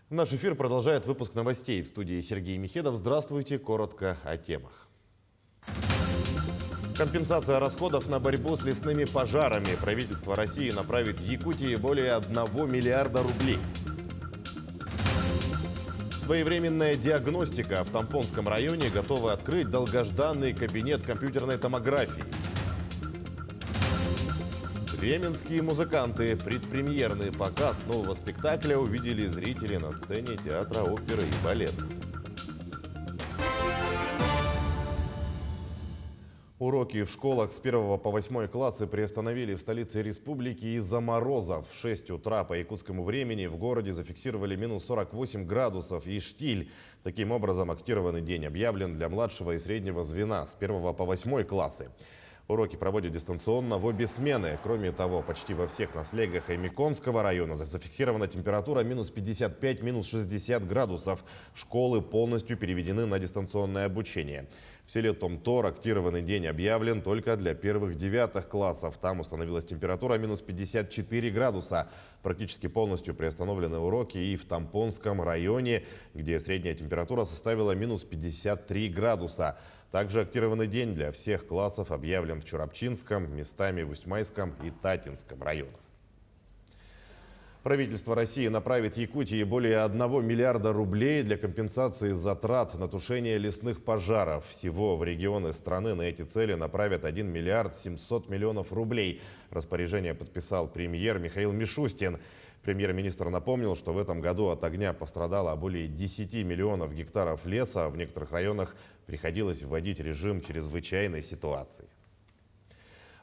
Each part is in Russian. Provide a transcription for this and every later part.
Наш эфир продолжает выпуск новостей. В студии Сергей Михедов. Здравствуйте. Коротко о темах. Компенсация расходов на борьбу с лесными пожарами. Правительство России направит Якутии более 1 миллиарда рублей. Своевременная диагностика. В Тампонском районе готовы открыть долгожданный кабинет компьютерной томографии. Бременские музыканты. Предпремьерный показ нового спектакля увидели зрители на сцене театра оперы и балета. Уроки в школах с 1 по 8 классы приостановили в столице республики из-за морозов. В 6 утра по якутскому времени в городе зафиксировали минус 48 градусов и штиль. Таким образом, актированный день объявлен для младшего и среднего звена с 1 по 8 классы. Уроки проводят дистанционно в обе смены. Кроме того, почти во всех наслегах Эмиконского района зафиксирована температура минус 55, минус 60 градусов. Школы полностью переведены на дистанционное обучение. В селе Томтор актированный день объявлен только для первых 9 классов. Там установилась температура минус 54 градуса. Практически полностью приостановлены уроки и в Тампонском районе, где средняя температура составила минус 53 градуса. Также актированный день для всех классов объявлен в Чурапчинском, местами в Усть-Майском и Татинском районах. Правительство России направит Якутии более 1 миллиарда рублей для компенсации затрат на тушение лесных пожаров. Всего в регионы страны на эти цели направят 1 миллиард 700 миллионов рублей. Распоряжение подписал премьер Михаил Мишустин. Премьер-министр напомнил, что в этом году от огня пострадало более 10 миллионов гектаров леса. В некоторых районах приходилось вводить режим чрезвычайной ситуации.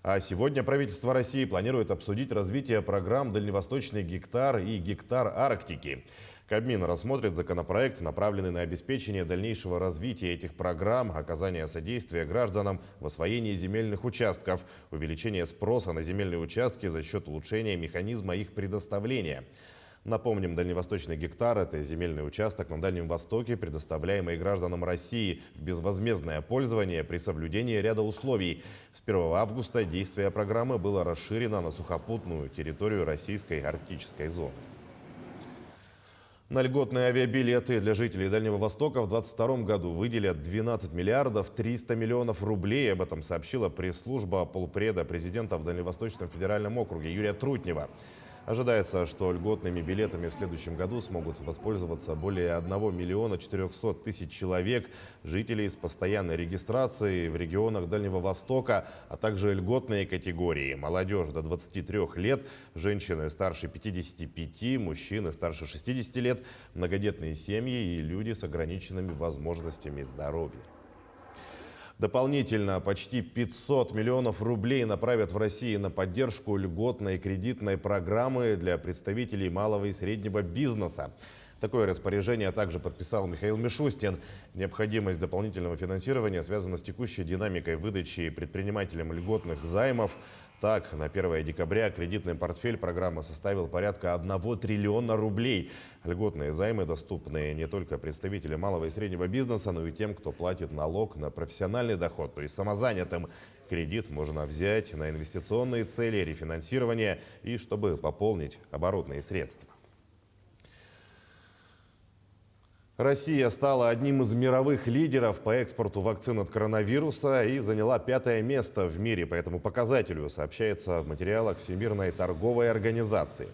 А сегодня правительство России планирует обсудить развитие программ «Дальневосточный гектар» и «Гектар Арктики». Кабмин рассмотрит законопроект, направленный на обеспечение дальнейшего развития этих программ, оказание содействия гражданам в освоении земельных участков, увеличение спроса на земельные участки за счет улучшения механизма их предоставления. Напомним, дальневосточный гектар – это земельный участок на Дальнем Востоке, предоставляемый гражданам России в безвозмездное пользование при соблюдении ряда условий. С 1 августа действие программы было расширено на сухопутную территорию российской арктической зоны. На льготные авиабилеты для жителей Дальнего Востока в 2022 году выделят 12 миллиардов 300 миллионов рублей. Об этом сообщила пресс-служба полпреда президента в Дальневосточном федеральном округе Юрия Трутнева. Ожидается, что льготными билетами в следующем году смогут воспользоваться более 1 миллиона 400 тысяч человек, жителей с постоянной регистрацией в регионах Дальнего Востока, а также льготные категории: молодежь до 23 лет, женщины старше 55, мужчины старше 60 лет, многодетные семьи и люди с ограниченными возможностями здоровья. Дополнительно почти 500 миллионов рублей направят в России на поддержку льготной кредитной программы для представителей малого и среднего бизнеса. Такое распоряжение также подписал Михаил Мишустин. Необходимость дополнительного финансирования связана с текущей динамикой выдачи предпринимателям льготных займов. Так, на 1 декабря кредитный портфель программы составил порядка 1 триллиона рублей. Льготные займы доступны не только представителям малого и среднего бизнеса, но и тем, кто платит налог на профессиональный доход, то есть самозанятым. Кредит можно взять на инвестиционные цели, рефинансирование и чтобы пополнить оборотные средства. Россия стала одним из мировых лидеров по экспорту вакцин от коронавируса и заняла 5-е место в мире по этому показателю, сообщается в материалах Всемирной торговой организации.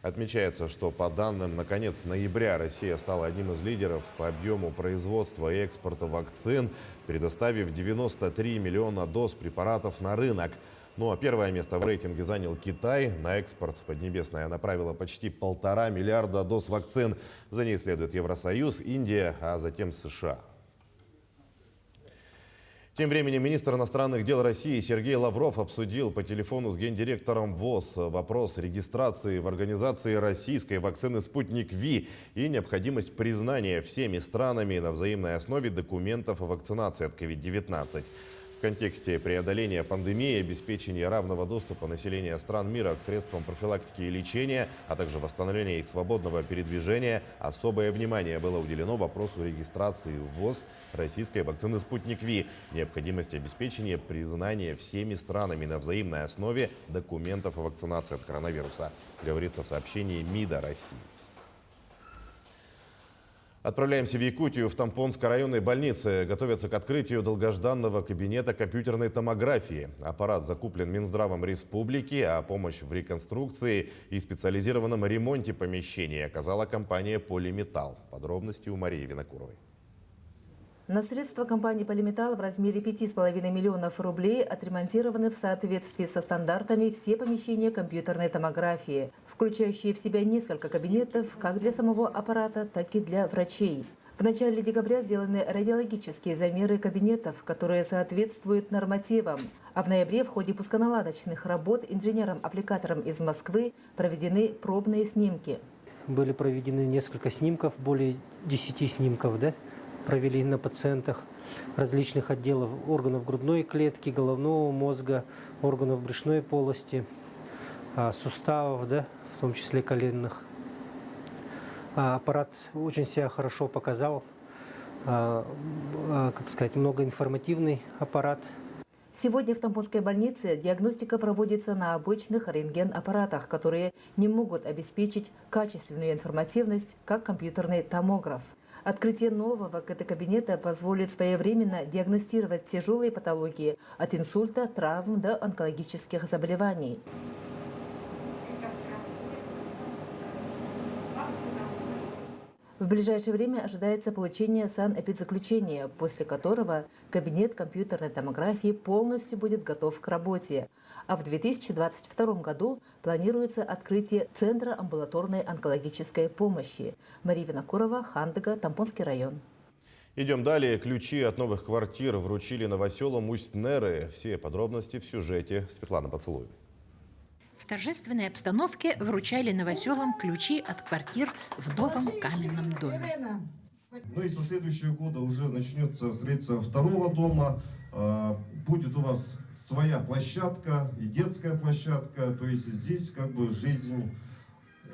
Отмечается, что по данным на конец ноября Россия стала одним из лидеров по объему производства и экспорта вакцин, предоставив 93 миллиона доз препаратов на рынок. Ну а 1-е место в рейтинге занял Китай. На экспорт Поднебесная направила почти 1,5 миллиарда доз вакцин. За ней следует Евросоюз, Индия, а затем США. Тем временем министр иностранных дел России Сергей Лавров обсудил по телефону с гендиректором ВОЗ вопрос регистрации в организации российской вакцины «Спутник Ви» и необходимость признания всеми странами на взаимной основе документов о вакцинации от COVID-19. В контексте преодоления пандемии и обеспечения равного доступа населения стран мира к средствам профилактики и лечения, а также восстановления их свободного передвижения, особое внимание было уделено вопросу регистрации в ВОЗ российской вакцины «Спутник Ви», необходимости обеспечения признания всеми странами на взаимной основе документов о вакцинации от коронавируса, говорится в сообщении МИДа России. Отправляемся в Якутию. В Тампонской районной больнице готовятся к открытию долгожданного кабинета компьютерной томографии. Аппарат закуплен Минздравом республики, а помощь в реконструкции и специализированном ремонте помещений оказала компания «Полиметалл». Подробности у Марии Винокуровой. На средства компании «Полиметалл» в размере 5,5 миллионов рублей отремонтированы в соответствии со стандартами все помещения компьютерной томографии, включающие в себя несколько кабинетов как для самого аппарата, так и для врачей. В начале декабря сделаны радиологические замеры кабинетов, которые соответствуют нормативам. А в ноябре в ходе пусконаладочных работ инженером-аппликатором из Москвы проведены пробные снимки. Были проведены несколько снимков, более 10 снимков, провели на пациентах различных отделов органов грудной клетки, головного мозга, органов брюшной полости, суставов, в том числе коленных. Аппарат очень себя хорошо показал, многоинформативный аппарат. Сегодня в Тампонской больнице диагностика проводится на обычных рентген-аппаратах, которые не могут обеспечить качественную информативность, как компьютерный томограф. Открытие нового КТ-кабинета позволит своевременно диагностировать тяжелые патологии от инсульта, травм до онкологических заболеваний. В ближайшее время ожидается получение санэпидзаключения, после которого кабинет компьютерной томографии полностью будет готов к работе. А в 2022 году планируется открытие Центра амбулаторной онкологической помощи. Мария Винокурова, Хандыга, Тампонский район. Идем далее. Ключи от новых квартир вручили новоселам Усть-Неры. Все подробности в сюжете Светланы Поцелуевой. В торжественной обстановке вручали новоселам ключи от квартир в новом каменном доме. Ну и со следующего года уже начнется строительство второго дома. Будет у вас своя площадка и детская площадка. То есть здесь жизнь,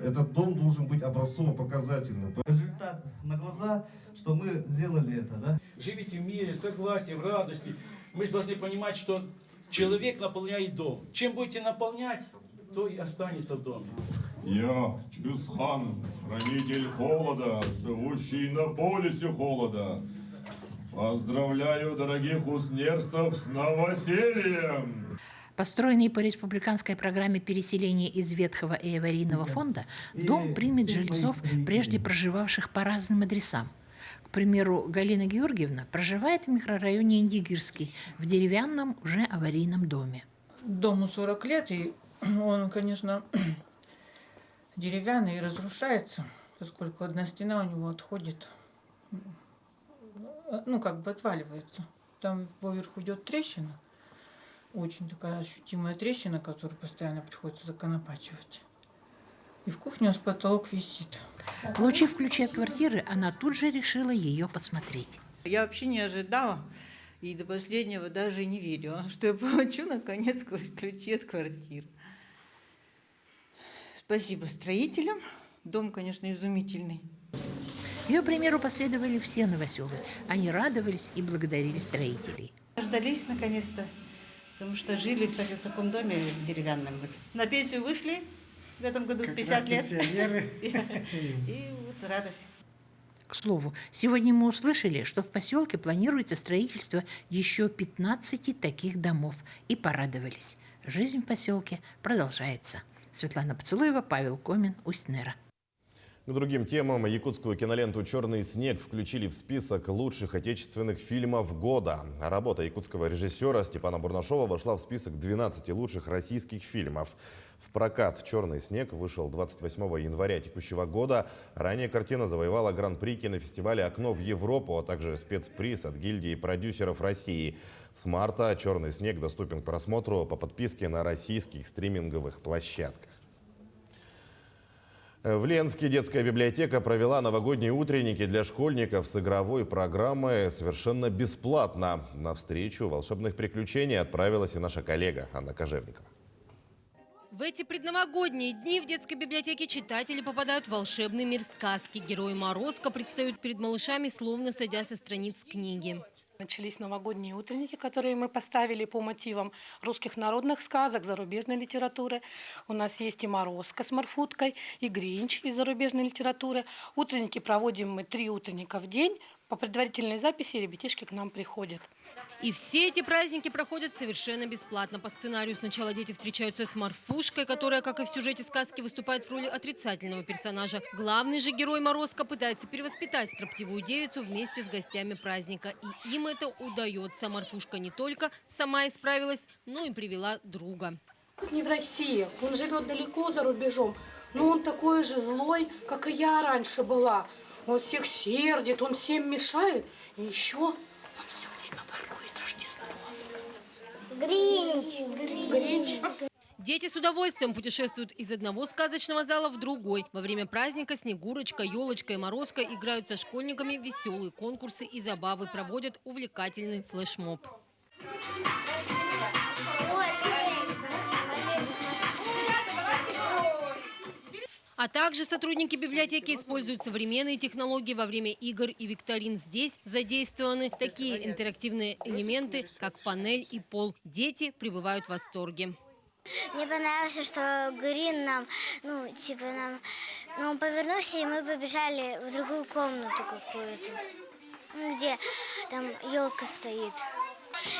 этот дом должен быть образцово-показательным. Результат на глаза, что мы сделали это. Живите в мире, в согласии, в радости. Мы же должны понимать, что человек наполняет дом. Чем будете наполнять, то и останется в доме. Я Чусхан, хранитель холода, живущий на полюсе холода. Поздравляю дорогих уснерцев с новосельем! Построенный по республиканской программе переселения из ветхого и аварийного фонда, дом примет жильцов, прежде проживавших по разным адресам. К примеру, Галина Георгиевна проживает в микрорайоне Индигирский, в деревянном уже аварийном доме. Дому 40 лет, и он, конечно, деревянный и разрушается, поскольку одна стена у него отходит, отваливается. Там поверху идет трещина, очень такая ощутимая трещина, которую постоянно приходится законопачивать. И в кухне с потолок висит. Получив ключи от квартиры, она тут же решила ее посмотреть. Я вообще не ожидала и до последнего даже не верила, что я получу наконец ключи от квартиры. Спасибо строителям. Дом, конечно, изумительный. Ее примеру последовали все новоселы. Они радовались и благодарили строителей. Дождались наконец-то, потому что жили в таком доме деревянном. На пенсию вышли в этом году, 50 лет. И вот радость. К слову, сегодня мы услышали, что в поселке планируется строительство еще 15 таких домов. И порадовались. Жизнь в поселке продолжается. Светлана Поцелуева, Павел Комин, Усть-Нера. К другим темам. Якутскую киноленту «Черный снег» включили в список лучших отечественных фильмов года. А работа якутского режиссера Степана Бурнашова вошла в список 12 лучших российских фильмов. В прокат «Черный снег» вышел 28 января текущего года. Ранее картина завоевала гран-при кинофестиваля «Окно в Европу», а также спецприз от гильдии продюсеров России. С марта «Черный снег» доступен к просмотру по подписке на российских стриминговых площадках. В Ленске детская библиотека провела новогодние утренники для школьников с игровой программой совершенно бесплатно. На встречу волшебных приключений отправилась и наша коллега Анна Кожевникова. В эти предновогодние дни в детской библиотеке читатели попадают в волшебный мир сказки. Герои Морозко предстают перед малышами, словно сойдя со страниц книги. Начались новогодние утренники, которые мы поставили по мотивам русских народных сказок, зарубежной литературы. У нас есть и «Морозко» с Марфуткой, и «Гринч» из зарубежной литературы. Утренники проводим мы 3 утренника в день. По предварительной записи ребятишки к нам приходят. И все эти праздники проходят совершенно бесплатно. По сценарию сначала дети встречаются с Марфушкой, которая, как и в сюжете сказки, выступает в роли отрицательного персонажа. Главный же герой Морозко пытается перевоспитать строптивую девицу вместе с гостями праздника. И им это удается. Марфушка не только сама исправилась, но и привела друга. Не в России, он живет далеко за рубежом, но он такой же злой, как и я раньше была. Он всех сердит, он всем мешает. И еще он все время ворует Рождество. Гринч. Дети с удовольствием путешествуют из одного сказочного зала в другой. Во время праздника Снегурочка, Елочка и Морозко играют со школьниками в веселые конкурсы и забавы, проводят увлекательный флешмоб. А также сотрудники библиотеки используют современные технологии во время игр и викторин. Здесь задействованы такие интерактивные элементы, как панель и пол. Дети пребывают в восторге. Мне понравилось, что Грин нам, он повернулся, и мы побежали в другую комнату какую-то, где там елка стоит.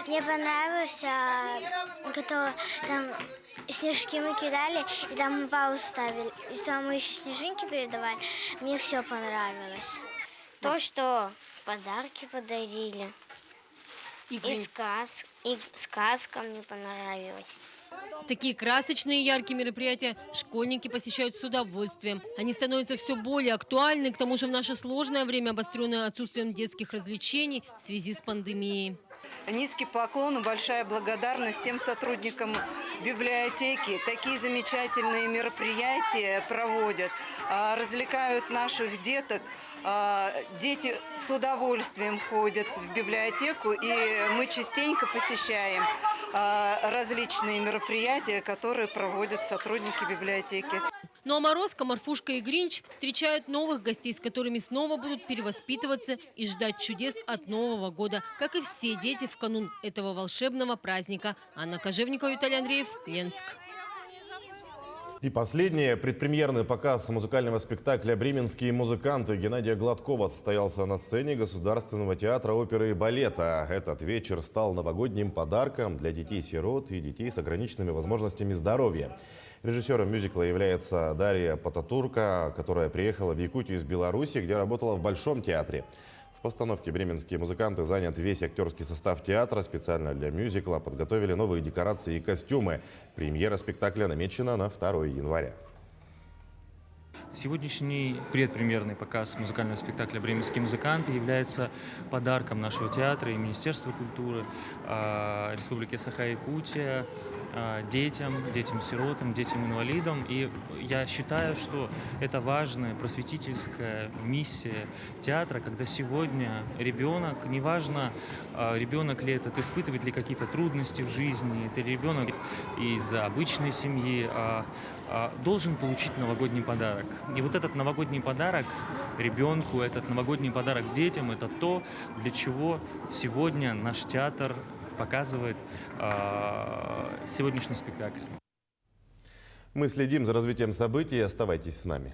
Мне понравилось, что там снежки мы кидали, и там мы паузу ставили, и там мы еще снежинки передавали. Мне все понравилось. То, что подарки подарили, и сказка мне понравилась. Такие красочные и яркие мероприятия школьники посещают с удовольствием. Они становятся все более актуальны, к тому же в наше сложное время, обостренное отсутствием детских развлечений в связи с пандемией. Низкий поклон и большая благодарность всем сотрудникам библиотеки. Такие замечательные мероприятия проводят, развлекают наших деток. Дети с удовольствием ходят в библиотеку, и мы частенько посещаем различные мероприятия, которые проводят сотрудники библиотеки. Ну а Морозко, Марфушка и Гринч встречают новых гостей, с которыми снова будут перевоспитываться и ждать чудес от Нового года, как и все дети в канун этого волшебного праздника. Анна Кожевникова, Виталий Андреев, Ленск. И последнее. Предпремьерный показ музыкального спектакля «Бременские музыканты» Геннадия Гладкова состоялся на сцене Государственного театра оперы и балета. Этот вечер стал новогодним подарком для детей-сирот и детей с ограниченными возможностями здоровья. Режиссером мюзикла является Дарья Потатурка, которая приехала в Якутию из Беларуси, где работала в Большом театре. В постановке «Бременские музыканты» занят весь актерский состав театра. Специально для мюзикла подготовили новые декорации и костюмы. Премьера спектакля намечена на 2 января. Сегодняшний предпремьерный показ музыкального спектакля «Бременские музыканты» является подарком нашего театра и Министерства культуры Республики Саха-Якутия детям-сиротам, детям-инвалидам. И я считаю, что это важная просветительская миссия театра, когда сегодня ребенок, неважно, ребенок ли этот, испытывает ли какие-то трудности в жизни, это ребенок из обычной семьи, должен получить новогодний подарок. И вот этот новогодний подарок ребенку, этот новогодний подарок детям – это то, для чего сегодня наш театр показывает сегодняшний спектакль. Мы следим за развитием событий. Оставайтесь с нами.